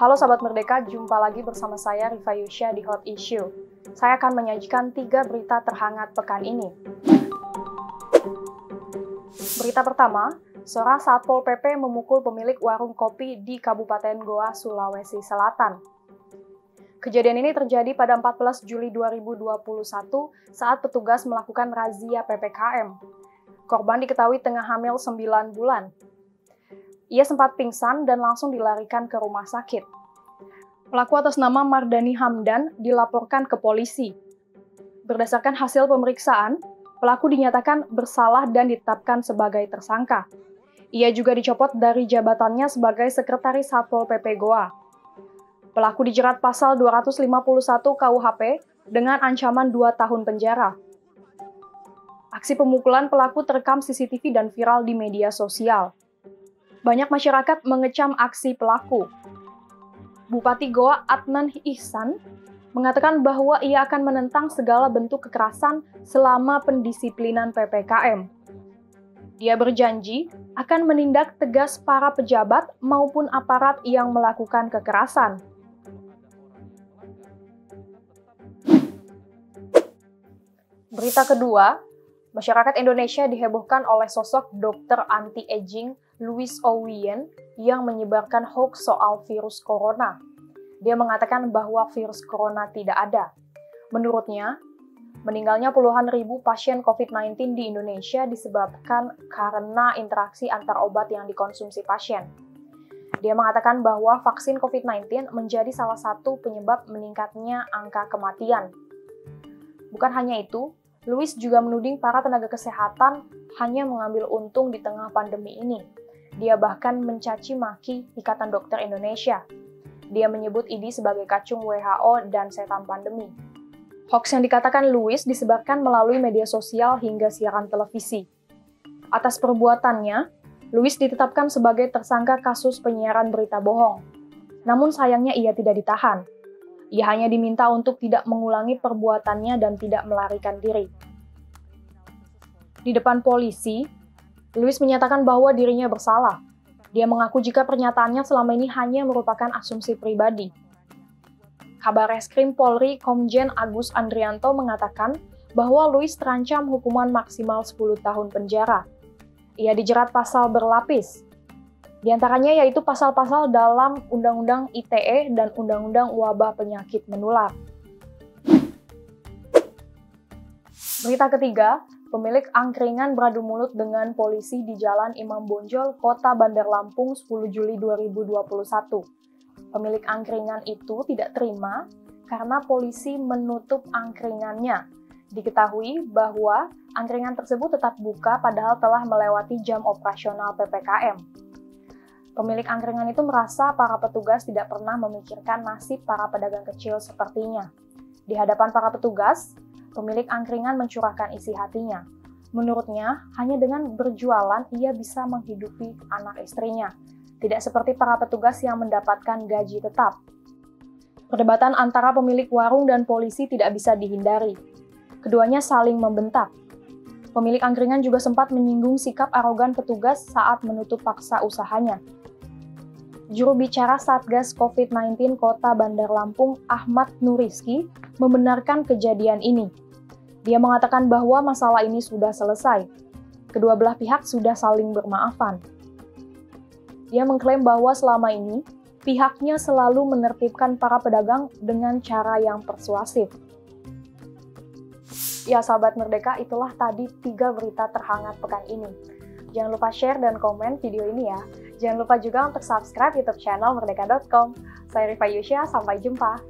Halo Sahabat Merdeka, jumpa lagi bersama saya Rifa Yusya di Hot Issue. Saya akan menyajikan 3 berita terhangat pekan ini. Berita pertama, seorang Satpol PP memukul pemilik warung kopi di Kabupaten Goa, Sulawesi Selatan. Kejadian ini terjadi pada 14 Juli 2021 saat petugas melakukan razia PPKM. Korban diketahui tengah hamil 9 bulan. Ia sempat pingsan dan langsung dilarikan ke rumah sakit. Pelaku atas nama Mardani Hamdan dilaporkan ke polisi. Berdasarkan hasil pemeriksaan, pelaku dinyatakan bersalah dan ditetapkan sebagai tersangka. Ia juga dicopot dari jabatannya sebagai Sekretaris Satpol PP Goa. Pelaku dijerat pasal 251 KUHP dengan ancaman 2 tahun penjara. Aksi pemukulan pelaku terekam CCTV dan viral di media sosial. Banyak masyarakat mengecam aksi pelaku. Bupati Goa Adnan Ihsan mengatakan bahwa ia akan menentang segala bentuk kekerasan selama pendisiplinan PPKM. Dia berjanji akan menindak tegas para pejabat maupun aparat yang melakukan kekerasan. Berita kedua, masyarakat Indonesia dihebohkan oleh sosok dokter anti-aging Louis Ouyen yang menyebarkan hoax soal virus corona. Dia mengatakan bahwa virus corona tidak ada. Menurutnya, meninggalnya puluhan ribu pasien COVID-19 di Indonesia disebabkan karena interaksi antar obat yang dikonsumsi pasien. Dia mengatakan bahwa vaksin COVID-19 menjadi salah satu penyebab meningkatnya angka kematian. Bukan hanya itu, Louis juga menuding para tenaga kesehatan hanya mengambil untung di tengah pandemi ini. Dia bahkan mencaci maki Ikatan Dokter Indonesia. Dia menyebut IDI sebagai kacung WHO dan setan pandemi. Hoax yang dikatakan Louis disebarkan melalui media sosial hingga siaran televisi. Atas perbuatannya, Louis ditetapkan sebagai tersangka kasus penyiaran berita bohong. Namun sayangnya ia tidak ditahan. Ia hanya diminta untuk tidak mengulangi perbuatannya dan tidak melarikan diri. Di depan polisi, Louis menyatakan bahwa dirinya bersalah. Dia mengaku jika pernyataannya selama ini hanya merupakan asumsi pribadi. Kabareskrim Polri Komjen Agus Andrianto mengatakan bahwa Louis terancam hukuman maksimal 10 tahun penjara. Ia dijerat pasal berlapis. Di antaranya yaitu pasal-pasal dalam Undang-Undang ITE dan Undang-Undang Wabah Penyakit Menular. Berita ketiga, pemilik angkringan beradu mulut dengan polisi di Jalan Imam Bonjol, Kota Bandar Lampung, 10 Juli 2021. Pemilik angkringan itu tidak terima karena polisi menutup angkringannya. Diketahui bahwa angkringan tersebut tetap buka padahal telah melewati jam operasional PPKM. Pemilik angkringan itu merasa para petugas tidak pernah memikirkan nasib para pedagang kecil sepertinya. Di hadapan para petugas, pemilik angkringan mencurahkan isi hatinya. Menurutnya, hanya dengan berjualan ia bisa menghidupi anak istrinya. Tidak seperti para petugas yang mendapatkan gaji tetap. Perdebatan antara pemilik warung dan polisi tidak bisa dihindari. Keduanya saling membentak. Pemilik angkringan juga sempat menyinggung sikap arogan petugas saat menutup paksa usahanya. Juru bicara Satgas COVID-19 Kota Bandar Lampung, Ahmad Nuriski, membenarkan kejadian ini. Dia mengatakan bahwa masalah ini sudah selesai. Kedua belah pihak sudah saling bermaafan. Dia mengklaim bahwa selama ini, pihaknya selalu menertibkan para pedagang dengan cara yang persuasif. Ya, Sahabat Merdeka, itulah tadi 3 berita terhangat pekan ini. Jangan lupa share dan komen video ini ya. Jangan lupa juga untuk subscribe YouTube channel merdeka.com. Saya Rifa Yusya, sampai jumpa.